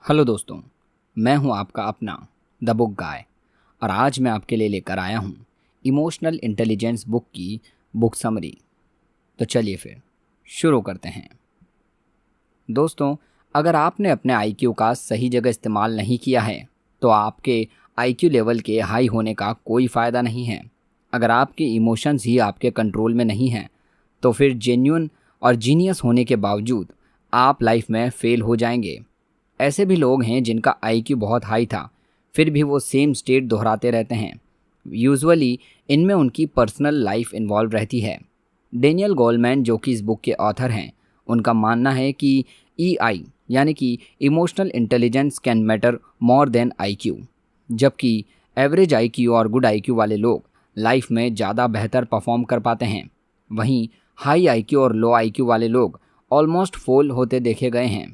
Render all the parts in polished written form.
Hello दोस्तों, मैं हूं आपका अपना द बुक गाय और आज मैं आपके लिए लेकर आया हूं इमोशनल इंटेलिजेंस बुक की बुक समरी। तो चलिए फिर शुरू करते हैं। दोस्तों, अगर आपने अपने आईक्यू का सही जगह इस्तेमाल नहीं किया है तो आपके आईक्यू लेवल के हाई होने का कोई फ़ायदा नहीं है। अगर आपके इमोशंस ही आपके कंट्रोल में नहीं हैं तो फिर जेन्युइन और जीनियस होने के बावजूद आप लाइफ में फेल हो जाएंगे। ऐसे भी लोग हैं जिनका आईक्यू बहुत हाई था, फिर भी वो सेम स्टेट दोहराते रहते हैं। यूजुअली इनमें उनकी पर्सनल लाइफ इन्वॉल्व रहती है। डेनियल गोलमैन, जो कि इस बुक के ऑथर हैं, उनका मानना है कि ईआई यानी कि emotional intelligence can matter more than IQ, जबकि एवरेज आईक्यू और गुड आईक्यू वाले लोग लाइफ में ज़्यादा बेहतर परफॉर्म कर पाते हैं। वहीं हाई आईक्यू और लो आईक्यू वाले लोग ऑलमोस्ट फेल होते देखे गए हैं।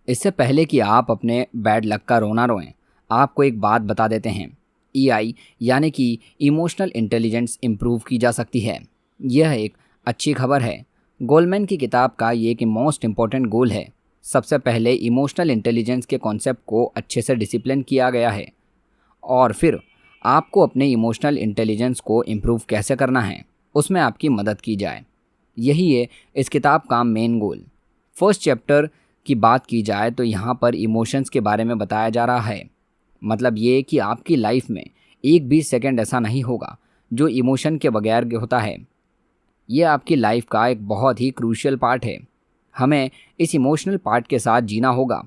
इससे पहले कि आप अपने बैड लक का रोना रोएं, आपको एक बात बता देते हैं। ईआई यानी कि इमोशनल इंटेलिजेंस इम्प्रूव की जा सकती है। यह एक अच्छी खबर है। गोलमैन की किताब का ये एक मोस्ट इम्पॉर्टेंट गोल है। सबसे पहले इमोशनल इंटेलिजेंस के कॉन्सेप्ट को अच्छे से डिसिप्लिन किया गया है और फिर आपको अपने इमोशनल इंटेलिजेंस को इम्प्रूव कैसे करना है उसमें आपकी मदद की जाए। यही है इस किताब का मेन गोल। फर्स्ट चैप्टर की बात की जाए तो यहाँ पर इमोशंस के बारे में बताया जा रहा है। मतलब ये कि आपकी लाइफ में एक भी सेकंड ऐसा नहीं होगा जो इमोशन के बगैर होता है। ये आपकी लाइफ का एक बहुत ही क्रूशियल पार्ट है। हमें इस इमोशनल पार्ट के साथ जीना होगा।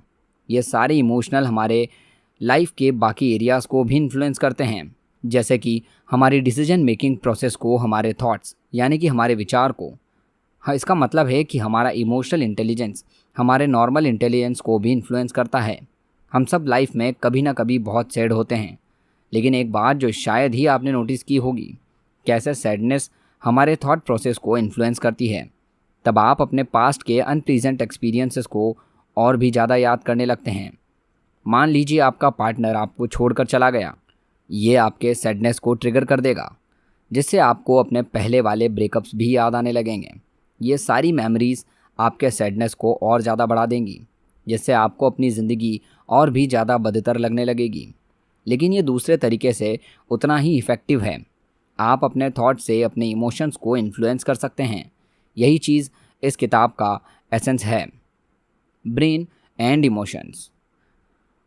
ये सारे इमोशनल हमारे लाइफ के बाकी एरियाज़ को भी इन्फ्लुएंस करते हैं, जैसे कि हमारी डिसीजन मेकिंग प्रोसेस को, हमारे थॉट्स यानी कि हमारे विचार को। हाँ, इसका मतलब है कि हमारा इमोशनल इंटेलिजेंस हमारे नॉर्मल इंटेलिजेंस को भी इन्फ्लुएंस करता है। हम सब लाइफ में कभी ना कभी बहुत सैड होते हैं, लेकिन एक बात जो शायद ही आपने नोटिस की होगी, कैसे सैडनेस हमारे थॉट प्रोसेस को इन्फ्लुएंस करती है। तब आप अपने पास्ट के अनप्लीजेंट एक्सपीरियंसेस को और भी ज़्यादा याद करने लगते हैं। मान लीजिए आपका पार्टनर आपको छोड़कर चला गया, ये आपके सैडनेस को ट्रिगर कर देगा, जिससे आपको अपने पहले वाले ब्रेकअप्स भी याद आने लगेंगे। ये सारी मेमोरीज़ आपके सैडनेस को और ज़्यादा बढ़ा देंगी, जिससे आपको अपनी ज़िंदगी और भी ज़्यादा बदतर लगने लगेगी। लेकिन ये दूसरे तरीके से उतना ही इफ़ेक्टिव है। आप अपने थॉट से अपने इमोशंस को इन्फ्लुएंस कर सकते हैं। यही चीज़ इस किताब का एसेंस है। Brain and emotions.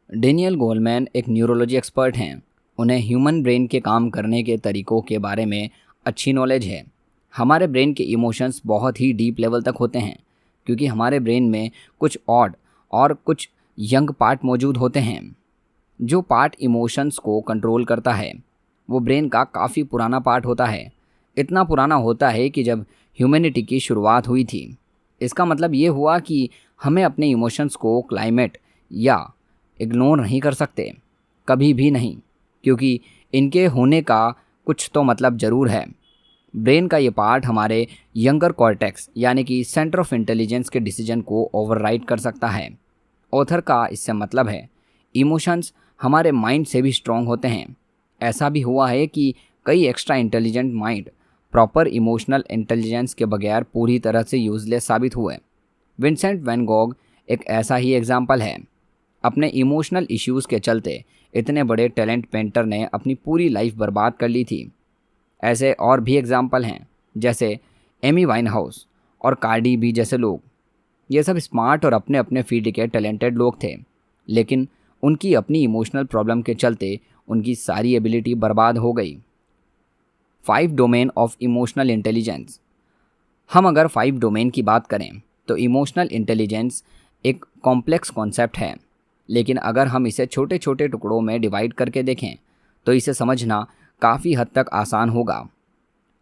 Daniel Goleman एक न्यूरोलॉजी एक्सपर्ट हैं। उन्हें ह्यूमन ब्रेन के काम करने के तरीक़ों के बारे में अच्छी नॉलेज है। हमारे ब्रेन के इमोशंस बहुत ही डीप लेवल तक होते हैं, क्योंकि हमारे ब्रेन में कुछ ऑड और कुछ यंग पार्ट मौजूद होते हैं। जो पार्ट इमोशंस को कंट्रोल करता है वो ब्रेन का काफ़ी पुराना पार्ट होता है। इतना पुराना होता है कि जब ह्यूमैनिटी की शुरुआत हुई थी। इसका मतलब ये हुआ कि हमें अपने इमोशंस को क्लाइमेट या इग्नोर नहीं कर सकते, कभी भी नहीं, क्योंकि इनके होने का कुछ तो मतलब ज़रूर है। ब्रेन का ये पार्ट हमारे यंगर कॉर्टेक्स यानी कि सेंटर ऑफ इंटेलिजेंस के डिसीजन को ओवरराइड कर सकता है। ऑथर का इससे मतलब है इमोशंस हमारे माइंड से भी स्ट्रॉन्ग होते हैं। ऐसा भी हुआ है कि कई extra intelligent mind proper emotional intelligence के बगैर पूरी तरह से यूजलेस साबित हुए। विंसेंट वैन गॉग एक ऐसा ही एग्जाम्पल है। अपने इमोशनल इश्यूज़ के चलते इतने बड़े टैलेंट पेंटर ने अपनी पूरी लाइफ बर्बाद कर ली थी। ऐसे और भी एग्जाम्पल हैं, जैसे एमी वाइनहाउस और कार्डी बी जैसे लोग। ये सब स्मार्ट और अपने अपने फील्ड के टैलेंटेड लोग थे, लेकिन उनकी अपनी इमोशनल प्रॉब्लम के चलते उनकी सारी एबिलिटी बर्बाद हो गई। 5 डोमेन ऑफ इमोशनल इंटेलिजेंस। हम अगर 5 डोमेन की बात करें तो इमोशनल इंटेलिजेंस एक कॉम्प्लेक्स कॉन्सेप्ट है, लेकिन अगर हम इसे छोटे छोटे टुकड़ों में डिवाइड करके देखें तो इसे समझना काफ़ी हद तक आसान होगा।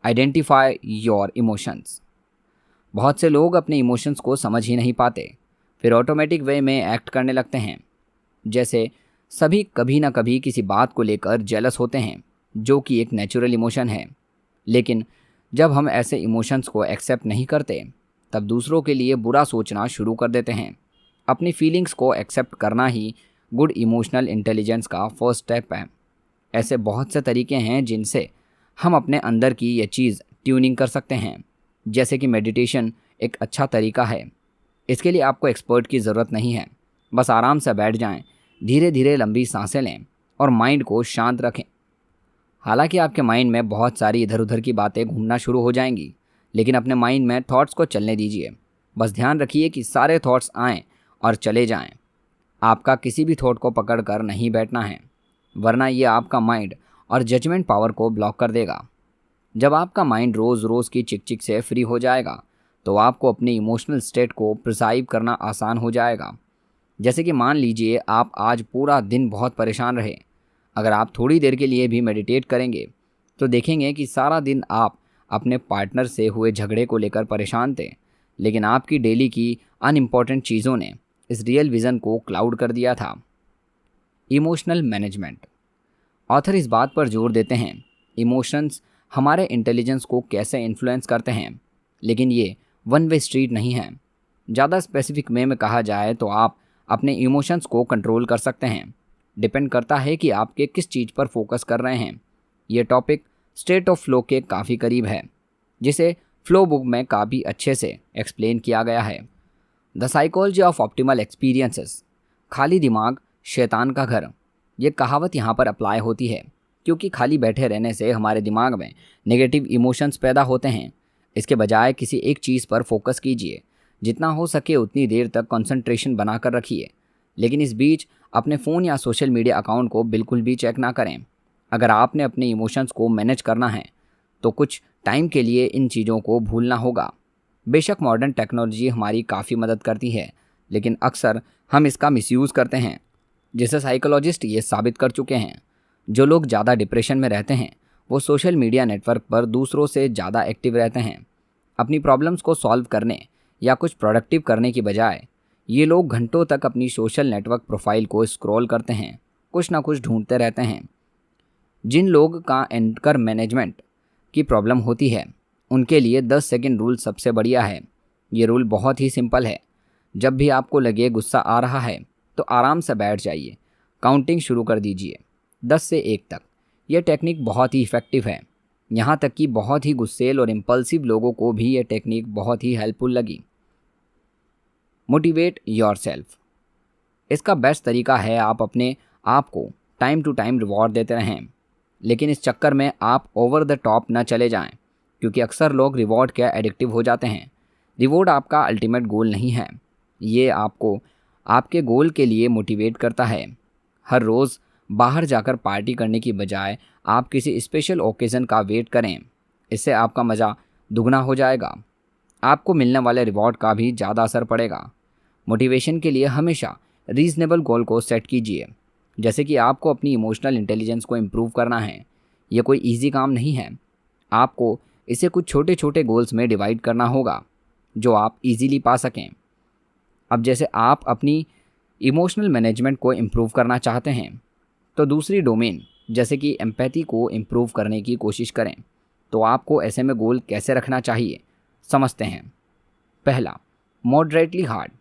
Identify your emotions. बहुत से लोग अपने इमोशंस को समझ ही नहीं पाते, फिर ऑटोमेटिक वे में एक्ट करने लगते हैं। जैसे सभी कभी ना कभी किसी बात को लेकर जेलस होते हैं, जो कि एक नेचुरल इमोशन है। लेकिन जब हम ऐसे इमोशंस को एक्सेप्ट नहीं करते तब दूसरों के लिए बुरा सोचना शुरू कर देते हैं। अपनी फीलिंग्स को एक्सेप्ट करना ही गुड इमोशनल इंटेलिजेंस का फर्स्ट स्टेप है। ऐसे बहुत से तरीके हैं जिनसे हम अपने अंदर की ये चीज़ ट्यूनिंग कर सकते हैं, जैसे कि मेडिटेशन एक अच्छा तरीका है। इसके लिए आपको एक्सपर्ट की ज़रूरत नहीं है। बस आराम से बैठ जाएं, धीरे धीरे लंबी सांसें लें और माइंड को शांत रखें। हालांकि आपके माइंड में बहुत सारी इधर उधर की बातें घूमना शुरू हो जाएंगी, लेकिन अपने माइंड में थॉट्स को चलने दीजिए। बस ध्यान रखिए कि सारे थॉट्स आएँ और चले जाएं। आपका किसी भी थॉट को पकड़ कर नहीं बैठना है, वरना ये आपका माइंड और जजमेंट पावर को ब्लॉक कर देगा। जब आपका माइंड रोज़ रोज़ की चिक से फ्री हो जाएगा तो आपको अपने इमोशनल स्टेट को प्रिसाइव करना आसान हो जाएगा। जैसे कि मान लीजिए आप आज पूरा दिन बहुत परेशान रहे। अगर आप थोड़ी देर के लिए भी मेडिटेट करेंगे तो देखेंगे कि सारा दिन आप अपने पार्टनर से हुए झगड़े को लेकर परेशान थे, लेकिन आपकी डेली की अनइम्पॉर्टेंट चीज़ों ने इस रियल विज़न को क्लाउड कर दिया था। Emotional management. ऑथर इस बात पर जोर देते हैं इमोशंस हमारे इंटेलिजेंस को कैसे इन्फ्लुएंस करते हैं, लेकिन ये वन वे स्ट्रीट नहीं है। ज़्यादा स्पेसिफिक वे में कहा जाए तो आप अपने इमोशंस को कंट्रोल कर सकते हैं। डिपेंड करता है कि आपके किस चीज़ पर फोकस कर रहे हैं। ये टॉपिक स्टेट ऑफ फ्लो के काफ़ी करीब है, जिसे फ्लो बुक में काफ़ी अच्छे से एक्सप्लेन किया गया है। The psychology of optimal experiences. खाली दिमाग शैतान का घर। ये कहावत यहाँ पर अप्लाई होती है क्योंकि खाली बैठे रहने से हमारे दिमाग में नेगेटिव इमोशंस पैदा होते हैं। इसके बजाय किसी एक चीज़ पर फोकस कीजिए। जितना हो सके उतनी देर तक कंसंट्रेशन बनाकर रखिए, लेकिन इस बीच अपने फ़ोन या सोशल मीडिया अकाउंट को बिल्कुल भी चेक ना करें। अगर आपने अपने इमोशंस को मैनेज करना है तो कुछ टाइम के लिए इन चीज़ों को भूलना होगा। बेशक मॉडर्न टेक्नोलॉजी हमारी काफ़ी मदद करती है, लेकिन अक्सर हम इसका मिसयूज़ करते हैं, जिसे साइकोलॉजिस्ट ये साबित कर चुके हैं। जो लोग ज़्यादा डिप्रेशन में रहते हैं वो सोशल मीडिया नेटवर्क पर दूसरों से ज़्यादा एक्टिव रहते हैं। अपनी प्रॉब्लम्स को सॉल्व करने या कुछ प्रोडक्टिव करने की बजाय ये लोग घंटों तक अपनी सोशल नेटवर्क प्रोफाइल को स्क्रॉल करते हैं, कुछ ना कुछ ढूंढते रहते हैं। जिन लोग का एंकर मैनेजमेंट की प्रॉब्लम होती है उनके लिए 10 सेकंड रूल सबसे बढ़िया है। ये रूल बहुत ही सिंपल है। जब भी आपको लगे गुस्सा आ रहा है तो आराम से बैठ जाइए, काउंटिंग शुरू कर दीजिए 10 से 1 तक। यह टेक्निक बहुत ही इफ़ेक्टिव है, यहाँ तक कि बहुत ही गुस्सेल और इम्पल्सिव लोगों को भी यह टेक्निक बहुत ही हेल्पफुल लगी। Motivate yourself. इसका बेस्ट तरीका है आप अपने आप को टाइम टू टाइम रिवॉर्ड देते रहें, लेकिन इस चक्कर में आप ओवर द टॉप ना चले जाएं, क्योंकि अक्सर लोग रिवॉर्ड के एडिक्टिव हो जाते हैं। रिवॉर्ड आपका अल्टीमेट गोल नहीं है, ये आपको आपके गोल के लिए मोटिवेट करता है। हर रोज़ बाहर जाकर पार्टी करने की बजाय आप किसी स्पेशल ओकेज़न का वेट करें, इससे आपका मज़ा दुगना हो जाएगा। आपको मिलने वाले रिवॉर्ड का भी ज़्यादा असर पड़ेगा। मोटिवेशन के लिए हमेशा रीज़नेबल गोल को सेट कीजिए, जैसे कि आपको अपनी इमोशनल इंटेलिजेंस को इम्प्रूव करना है। यह कोई इजी काम नहीं है। आपको इसे कुछ छोटे छोटे गोल्स में डिवाइड करना होगा जो आप इजीली पा सकें। अब जैसे आप अपनी इमोशनल मैनेजमेंट को इम्प्रूव करना चाहते हैं तो दूसरी डोमेन जैसे कि एम्पैथी को इम्प्रूव करने की कोशिश करें। तो आपको ऐसे में गोल कैसे रखना चाहिए समझते हैं। पहला, मॉडरेटली हार्ड।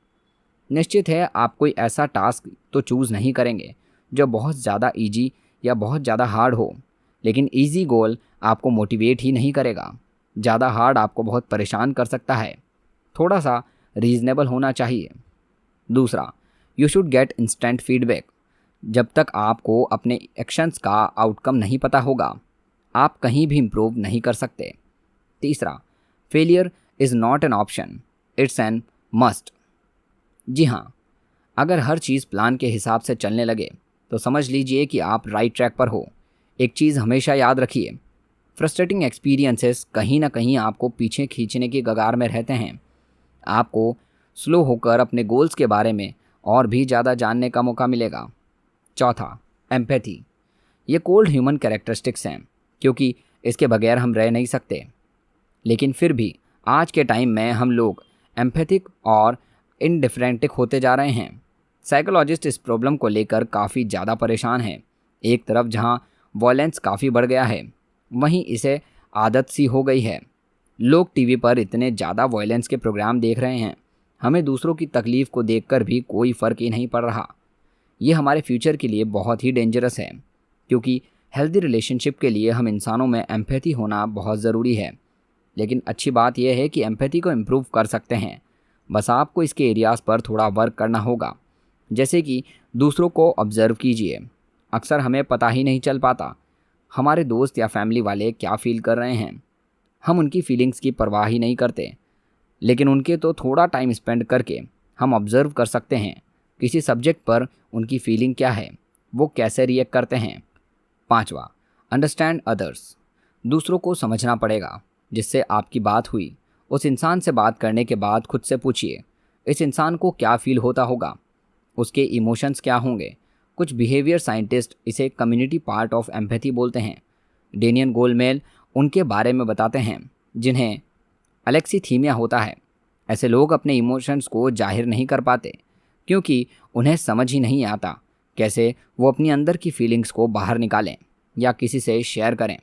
निश्चित है आप कोई ऐसा टास्क तो चूज़ नहीं करेंगे जो बहुत ज़्यादा ईजी या बहुत ज़्यादा हार्ड हो, लेकिन ईजी गोल आपको मोटिवेट ही नहीं करेगा। ज़्यादा हार्ड आपको बहुत परेशान कर सकता है। थोड़ा सा रीज़नेबल होना चाहिए। दूसरा, you should get instant feedback. जब तक आपको अपने एक्शंस का आउटकम नहीं पता होगा आप कहीं भी इम्प्रूव नहीं कर सकते। तीसरा, failure is not an option, it's an must. जी हाँ, अगर हर चीज़ प्लान के हिसाब से चलने लगे तो समझ लीजिए कि आप राइट ट्रैक पर हो। एक चीज़ हमेशा याद रखिए, फ्रस्ट्रेटिंग एक्सपीरियंसेस कहीं ना कहीं आपको पीछे खींचने की कगार में रहते हैं। आपको स्लो होकर अपने गोल्स के बारे में और भी ज़्यादा जानने का मौका मिलेगा। चौथा, एम्पैथी। ये कोल्ड ह्यूमन कैरेक्टरिस्टिक्स हैं, क्योंकि इसके बगैर हम रह नहीं सकते। लेकिन फिर भी आज के टाइम में हम लोग एम्पैथिक और इनडिफरेंटिक होते जा रहे हैं। साइकोलॉजिस्ट इस प्रॉब्लम को लेकर काफ़ी ज़्यादा परेशान हैं। एक तरफ जहां वॉयलेंस काफ़ी बढ़ गया है, वहीं इसे आदत सी हो गई है। लोग टीवी पर इतने ज़्यादा वॉयलेंस के प्रोग्राम देख रहे हैं, हमें दूसरों की तकलीफ़ को देखकर भी कोई फ़र्क ही नहीं पड़ रहा। ये हमारे फ्यूचर के लिए बहुत ही डेंजरस है, क्योंकि हेल्दी रिलेशनशिप के लिए हम इंसानों में एम्पैथी होना बहुत ज़रूरी है। लेकिन अच्छी बात यह है कि एम्पैथी को इम्प्रूव कर सकते हैं, बस आपको इसके एरियाज़ पर थोड़ा वर्क करना होगा। जैसे कि दूसरों को ऑब्जर्व कीजिए। अक्सर हमें पता ही नहीं चल पाता हमारे दोस्त या फैमिली वाले क्या फील कर रहे हैं। हम उनकी फीलिंग्स की परवाह ही नहीं करते, लेकिन उनके तो थोड़ा टाइम स्पेंड करके हम ऑब्जर्व कर सकते हैं किसी सब्जेक्ट पर उनकी फीलिंग क्या है, वो कैसे रिएक्ट करते हैं। 5वां, अंडरस्टैंड अदर्स। दूसरों को समझना पड़ेगा। जिससे आपकी बात हुई, उस इंसान से बात करने के बाद खुद से पूछिए इस इंसान को क्या फील होता होगा, उसके इमोशंस क्या होंगे। कुछ बिहेवियर साइंटिस्ट इसे कम्युनिटी पार्ट ऑफ एम्पैथी बोलते हैं। डेनियल गोलमेल उनके बारे में बताते हैं जिन्हें अलेक्सीथीमिया होता है। ऐसे लोग अपने इमोशंस को जाहिर नहीं कर पाते क्योंकि उन्हें समझ ही नहीं आता कैसे वो अपनी अंदर की फीलिंग्स को बाहर निकालें या किसी से शेयर करें।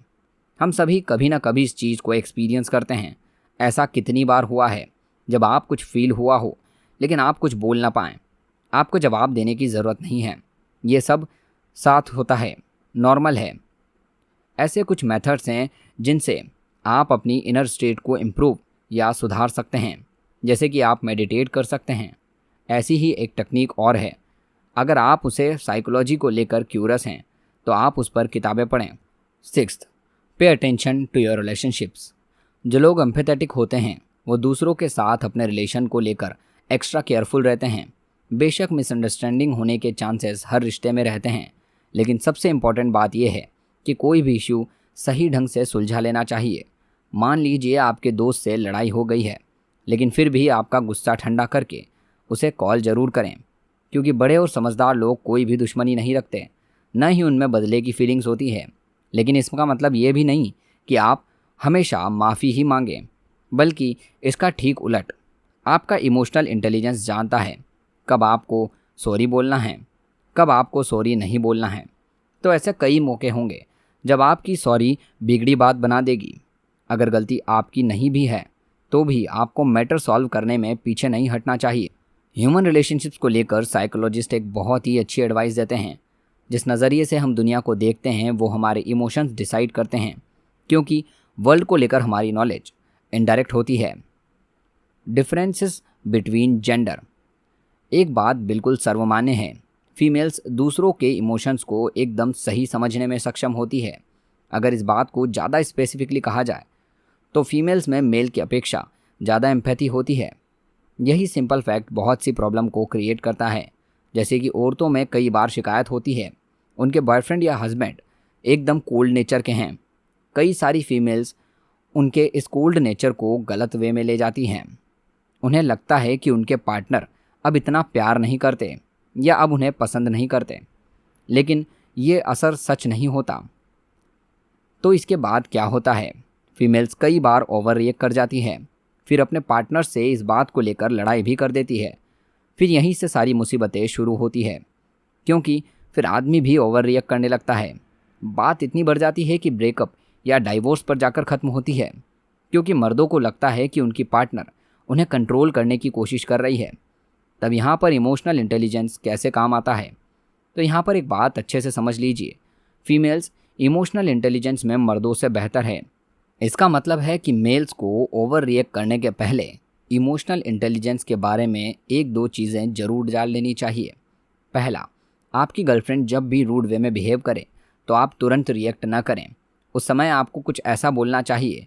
हम सभी कभी ना कभी इस चीज़ को एक्सपीरियंस करते हैं। ऐसा कितनी बार हुआ है जब आप कुछ फील हुआ हो लेकिन आप कुछ बोल ना पाएँ। आपको जवाब देने की ज़रूरत नहीं है, ये सब साथ होता है, नॉर्मल है। ऐसे कुछ मेथड्स हैं जिनसे आप अपनी इनर स्टेट को इम्प्रूव या सुधार सकते हैं, जैसे कि आप मेडिटेट कर सकते हैं। ऐसी ही एक टेक्निक और है। अगर आप उसे साइकोलॉजी को लेकर क्यूरियस हैं तो आप उस पर किताबें पढ़ें। 6th, pay attention to your relationships. जो लोग एम्पैथेटिक होते हैं वो दूसरों के साथ अपने रिलेशन को लेकर एक्स्ट्रा केयरफुल रहते हैं। बेशक मिसअंडरस्टैंडिंग होने के चांसेस हर रिश्ते में रहते हैं, लेकिन सबसे इम्पॉर्टेंट बात यह है कि कोई भी इश्यू सही ढंग से सुलझा लेना चाहिए। मान लीजिए आपके दोस्त से लड़ाई हो गई है, लेकिन फिर भी आपका गुस्सा ठंडा करके उसे कॉल ज़रूर करें, क्योंकि बड़े और समझदार लोग कोई भी दुश्मनी नहीं रखते, न ही उनमें बदले की फीलिंग्स होती है। लेकिन इसका मतलब ये भी नहीं कि आप हमेशा माफ़ी ही मांगें, बल्कि इसका ठीक उलट। आपका इमोशनल इंटेलिजेंस जानता है कब आपको सॉरी बोलना है, कब आपको सॉरी नहीं बोलना है। तो ऐसे कई मौके होंगे जब आपकी सॉरी बिगड़ी बात बना देगी। अगर गलती आपकी नहीं भी है तो भी आपको मैटर सॉल्व करने में पीछे नहीं हटना चाहिए। ह्यूमन रिलेशनशिप्स को लेकर साइकोलॉजिस्ट एक बहुत ही अच्छी एडवाइस देते हैं। जिस नज़रिए से हम दुनिया को देखते हैं वो हमारे इमोशंस डिसाइड करते हैं, क्योंकि वर्ल्ड को लेकर हमारी नॉलेज इनडायरेक्ट होती है। Differences between gender. एक बात बिल्कुल सर्वमान्य है, फीमेल्स दूसरों के इमोशंस को एकदम सही समझने में सक्षम होती है। अगर इस बात को ज़्यादा स्पेसिफिकली कहा जाए तो फीमेल्स में मेल की अपेक्षा ज़्यादा एम्पैथी होती है। यही सिंपल फैक्ट बहुत सी प्रॉब्लम को क्रिएट करता है। जैसे कि औरतों में कई बार शिकायत होती है उनके बॉयफ्रेंड या हस्बैंड एकदम कोल्ड नेचर के हैं। कई सारी फीमेल्स उनके इस कोल्ड नेचर को गलत वे में ले जाती हैं। उन्हें लगता है कि उनके पार्टनर अब इतना प्यार नहीं करते या अब उन्हें पसंद नहीं करते, लेकिन ये असर सच नहीं होता। तो इसके बाद क्या होता है, फीमेल्स कई बार ओवर रिएक्ट कर जाती है, फिर अपने पार्टनर से इस बात को लेकर लड़ाई भी कर देती है। फिर यहीं से सारी मुसीबतें शुरू होती है, क्योंकि फिर आदमी भी ओवर रिएक्ट करने लगता है। बात इतनी बढ़ जाती है कि ब्रेकअप या डाइवोर्स पर जाकर ख़त्म होती है, क्योंकि मर्दों को लगता है कि उनकी पार्टनर उन्हें कंट्रोल करने की कोशिश कर रही है। तब यहाँ पर इमोशनल इंटेलिजेंस कैसे काम आता है, तो यहाँ पर एक बात अच्छे से समझ लीजिए। फीमेल्स इमोशनल इंटेलिजेंस में मर्दों से बेहतर है। इसका मतलब है कि मेल्स को ओवर रिएक्ट करने के पहले इमोशनल इंटेलिजेंस के बारे में एक दो चीज़ें ज़रूर जान लेनी चाहिए। पहला, आपकी गर्लफ्रेंड जब भी रूड वे में बिहेव करे तो आप तुरंत रिएक्ट ना करें। उस समय आपको कुछ ऐसा बोलना चाहिए,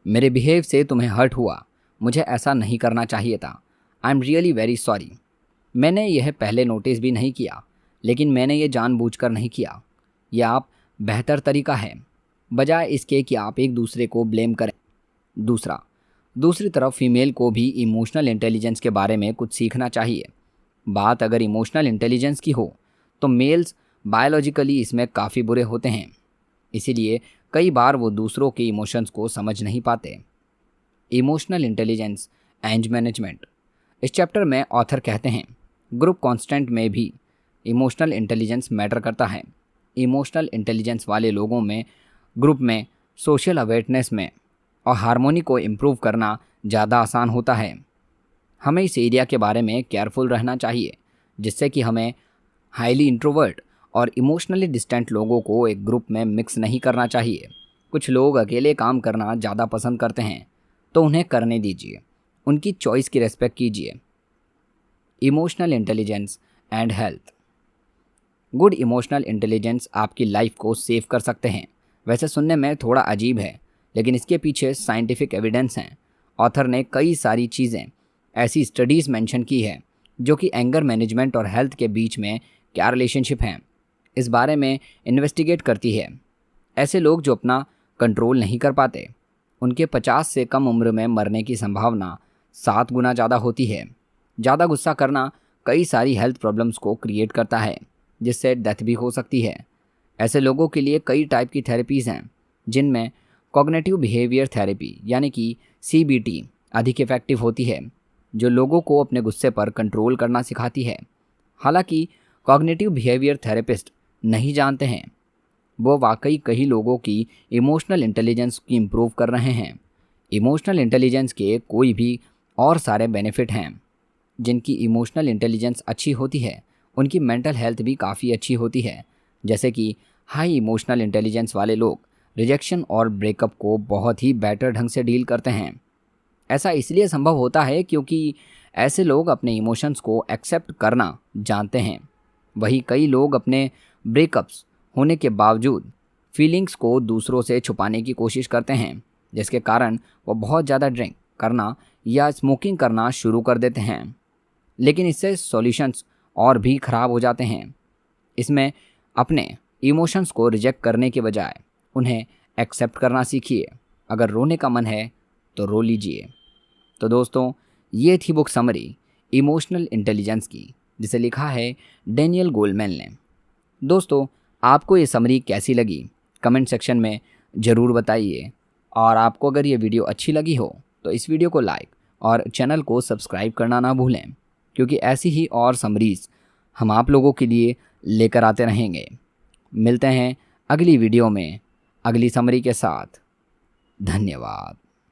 मेरे बिहेव से तुम्हें हर्ट हुआ, मुझे ऐसा नहीं करना चाहिए था, I am really very sorry, मैंने यह पहले नोटिस भी नहीं किया, लेकिन मैंने ये जानबूझकर नहीं किया। यह आप बेहतर तरीका है, बजाय इसके कि आप एक दूसरे को ब्लेम करें। दूसरी तरफ फीमेल को भी इमोशनल इंटेलिजेंस के बारे में कुछ सीखना चाहिए। बात अगर इमोशनल इंटेलिजेंस की हो तो मेल्स बायोलॉजिकली इसमें काफ़ी बुरे होते हैं, इसीलिए कई बार वो दूसरों के इमोशंस को समझ नहीं पाते। Emotional intelligence and management. इस चैप्टर में ऑथर कहते हैं ग्रुप कॉन्स्टेंट में भी इमोशनल इंटेलिजेंस मैटर करता है। इमोशनल इंटेलिजेंस वाले लोगों में ग्रुप में सोशल अवेयरनेस में और हार्मोनी को इम्प्रूव करना ज़्यादा आसान होता है। हमें इस एरिया के बारे में केयरफुल रहना चाहिए, जिससे कि हमें हाईली इंट्रोवर्ट और इमोशनली डिस्टेंट लोगों को एक ग्रुप में मिक्स नहीं करना चाहिए। कुछ लोग अकेले काम करना ज़्यादा पसंद करते हैं, तो उन्हें करने दीजिए, उनकी चॉइस की रेस्पेक्ट कीजिए। Emotional intelligence and health. Good emotional intelligence आपकी लाइफ को सेव कर सकते हैं। वैसे सुनने में थोड़ा अजीब है, लेकिन इसके पीछे साइंटिफिक एविडेंस हैं। ऑथर ने कई सारी चीज़ें, ऐसी स्टडीज़ मेंशन की है जो कि एंगर मैनेजमेंट और हेल्थ के बीच में क्या रिलेशनशिप हैं, इस बारे में इन्वेस्टिगेट करती है। ऐसे लोग जो अपना कंट्रोल नहीं कर पाते, उनके 50 से कम उम्र में मरने की संभावना 7 गुना ज़्यादा होती है। ज़्यादा गुस्सा करना कई सारी हेल्थ प्रॉब्लम्स को क्रिएट करता है, जिससे डेथ भी हो सकती है। ऐसे लोगों के लिए कई टाइप की थेरेपीज़ हैं, जिनमें कॉग्निटिव बिहेवियर थेरेपी यानी कि CBT अधिक इफ़ेक्टिव होती है, जो लोगों को अपने गुस्से पर कंट्रोल करना सिखाती है। हालांकि कॉग्निटिव बिहेवियर थेरेपिस्ट नहीं जानते हैं वो वाकई कई लोगों की इमोशनल इंटेलिजेंस की इम्प्रूव कर रहे हैं। इमोशनल इंटेलिजेंस के कोई भी और सारे बेनिफिट हैं। जिनकी इमोशनल इंटेलिजेंस अच्छी होती है, उनकी मेंटल हेल्थ भी काफ़ी अच्छी होती है। जैसे कि हाई इमोशनल इंटेलिजेंस वाले लोग रिजेक्शन और ब्रेकअप को बहुत ही बेटर ढंग से डील करते हैं। ऐसा इसलिए संभव होता है क्योंकि ऐसे लोग अपने इमोशंस को एक्सेप्ट करना जानते हैं। वहीं कई लोग अपने ब्रेकअप्स होने के बावजूद फीलिंग्स को दूसरों से छुपाने की कोशिश करते हैं, जिसके कारण वो बहुत ज़्यादा ड्रिंक करना या स्मोकिंग करना शुरू कर देते हैं। लेकिन इससे सॉल्यूशंस और भी ख़राब हो जाते हैं। इसमें अपने इमोशंस को रिजेक्ट करने के बजाय उन्हें एक्सेप्ट करना सीखिए। अगर रोने का मन है तो रो लीजिए। तो दोस्तों, ये थी बुक समरी इमोशनल इंटेलिजेंस की, जिसे लिखा है डैनियल गोलमैन ने। दोस्तों, आपको ये समरी कैसी लगी कमेंट सेक्शन में ज़रूर बताइए। और आपको अगर ये वीडियो अच्छी लगी हो तो इस वीडियो को लाइक और चैनल को सब्सक्राइब करना ना भूलें, क्योंकि ऐसी ही और समरीज़ हम आप लोगों के लिए लेकर आते रहेंगे। मिलते हैं अगली वीडियो में अगली समरी के साथ। धन्यवाद।